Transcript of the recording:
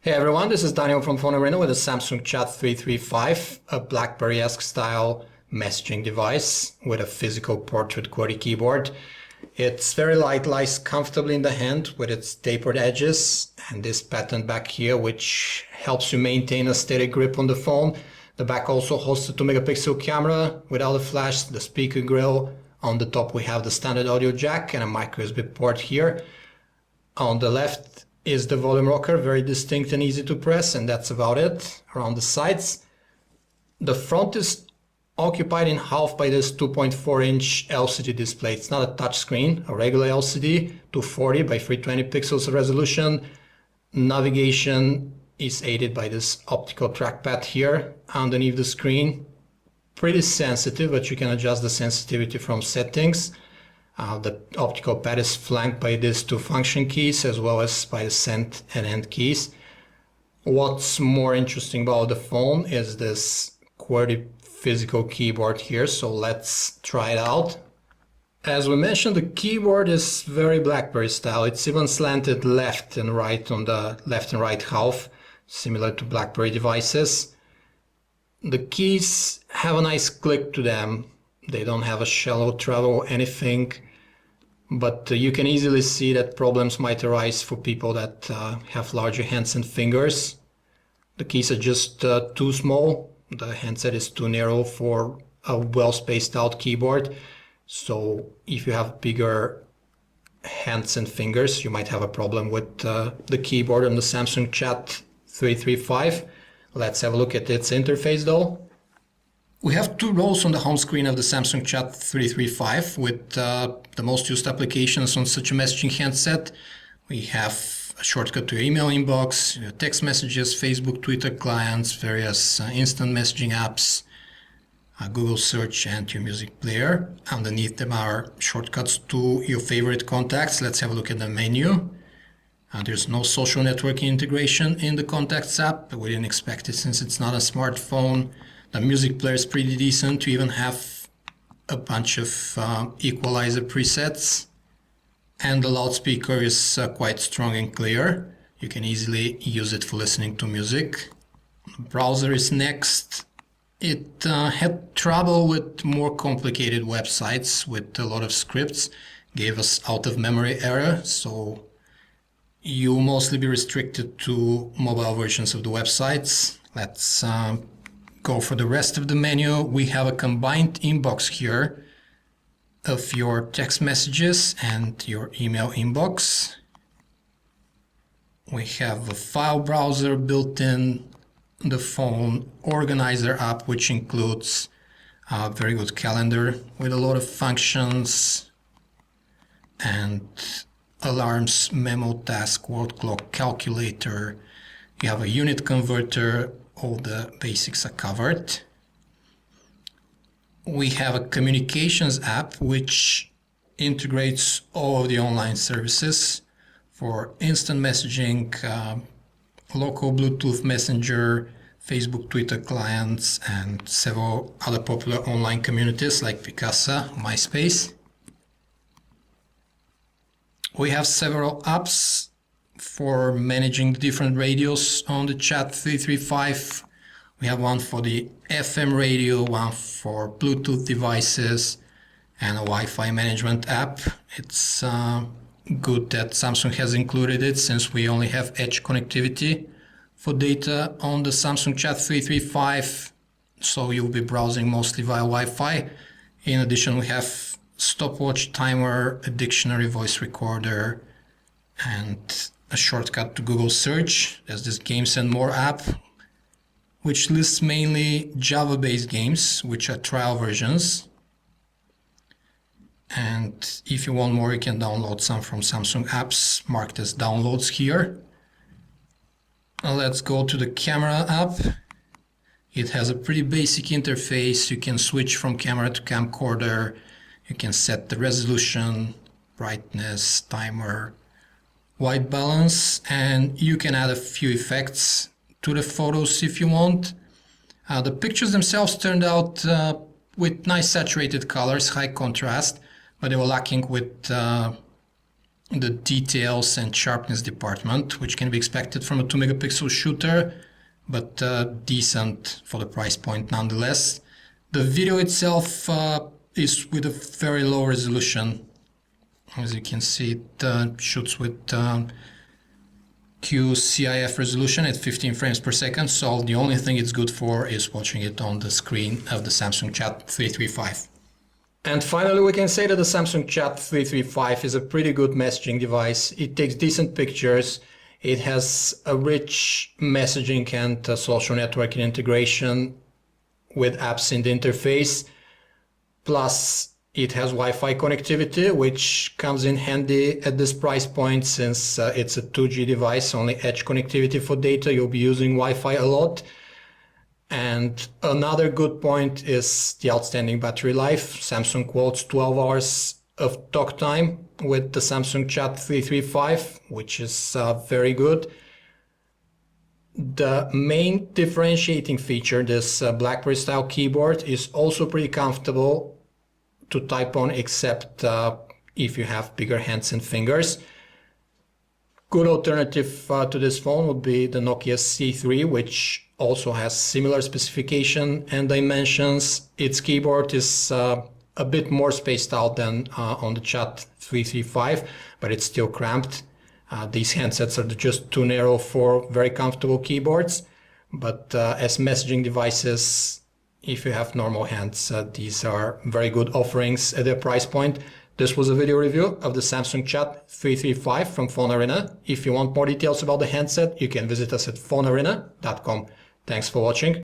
Hey everyone, this is Daniel from PhoneArena with a Samsung S3350, a BlackBerry-esque style messaging device with a physical portrait QWERTY keyboard. It's very light, lies comfortably in the hand with its tapered edges and this pattern back here which helps you maintain a steady grip on the phone. The back also hosts a 2-megapixel camera without a flash, the speaker grill. On the top we have the standard audio jack and a micro USB port here. On the left is the volume rocker, very distinct and easy to press, and that's about it. Around the sides, the front is occupied in half by this 2.4-inch LCD display. It's not a touch screen, a regular LCD, 240 by 320 pixels resolution. Navigation is aided by this optical trackpad here underneath the screen. Pretty sensitive, but you can adjust the sensitivity from settings. The optical pad is flanked by these two function keys as well as by the send and end keys. What's more interesting about the phone is this QWERTY physical keyboard here, so let's try it out. As we mentioned, the keyboard is very BlackBerry style. It's even slanted left and right on the left and right half, similar to BlackBerry devices. The keys have a nice click to them. They don't have a shallow travel or anything, but you can easily see that problems might arise for people that have larger hands and fingers. The keys are just too small. The handset is too narrow for a well-spaced out keyboard. So if you have bigger hands and fingers, you might have a problem with the keyboard on the Samsung S3350. Let's have a look at its interface though. We have two rows on the home screen of the Samsung S3350 with the most used applications on such a messaging handset. We have a shortcut to your email inbox, your text messages, Facebook, Twitter clients, various instant messaging apps, Google search and your music player. Underneath them are shortcuts to your favorite contacts. Let's have a look at the menu. There's no social networking integration in the Contacts app, but we didn't expect it since it's not a smartphone. The music player is pretty decent. You even have a bunch of equalizer presets, and the loudspeaker is quite strong and clear. You can easily use it for listening to music. The browser is next. It had trouble with more complicated websites with a lot of scripts, gave us out of memory error, so you'll mostly be restricted to mobile versions of the websites. Let's go for the rest of the menu. We have a combined inbox here of your text messages and your email inbox. We have a file browser built in the phone, organizer app, which includes a very good calendar with a lot of functions, and alarms, memo, task, word clock, calculator. You have a unit converter. All the basics are covered. We have a communications app which integrates all of the online services for instant messaging, local Bluetooth messenger, Facebook, Twitter clients, and several other popular online communities like Picasa, MySpace. We have several apps for managing the different radios on the S3350. We have one for the FM radio, one for Bluetooth devices, and a Wi-Fi management app. It's good that Samsung has included it, since we only have edge connectivity for data on the Samsung S3350, so you'll be browsing mostly via Wi-Fi. In addition, we have stopwatch, timer, a dictionary, voice recorder, and a shortcut to Google search. There's this Games and More app, which lists mainly Java-based games, which are trial versions. And if you want more, you can download some from Samsung apps marked as downloads here. Now let's go to the camera app. It has a pretty basic interface. You can switch from camera to camcorder. You can set the resolution, brightness, timer, white balance, and you can add a few effects to the photos if you want. The pictures themselves turned out with nice saturated colors, high contrast, but they were lacking with the details and sharpness department, which can be expected from a 2 megapixel shooter, but decent for the price point nonetheless. The video itself is with a very low resolution. As you can see, it shoots with QCIF resolution at 15 frames per second, so the only thing it's good for is watching it on the screen of the Samsung Chat 335. And finally, we can say that the Samsung Chat 335 is a pretty good messaging device. It takes decent pictures. It has a rich messaging and social networking integration with apps in the interface. Plus, it has Wi-Fi connectivity, which comes in handy at this price point since it's a 2G device, only edge connectivity for data. You'll be using Wi-Fi a lot. And another good point is the outstanding battery life. Samsung quotes 12 hours of talk time with the Samsung Chat 335, which is very good. The main differentiating feature, this BlackBerry style keyboard, is also pretty comfortable to type on, except if you have bigger hands and fingers. Good alternative to this phone would be the Nokia C3, which also has similar specification and dimensions. Its keyboard is a bit more spaced out than on the Chat 335, but it's still cramped. These handsets are just too narrow for very comfortable keyboards, but as messaging devices, if you have normal hands, these are very good offerings at their price point. This was a video review of the Samsung Chat 335 from PhoneArena. If you want more details about the handset, you can visit us at phonearena.com. Thanks for watching.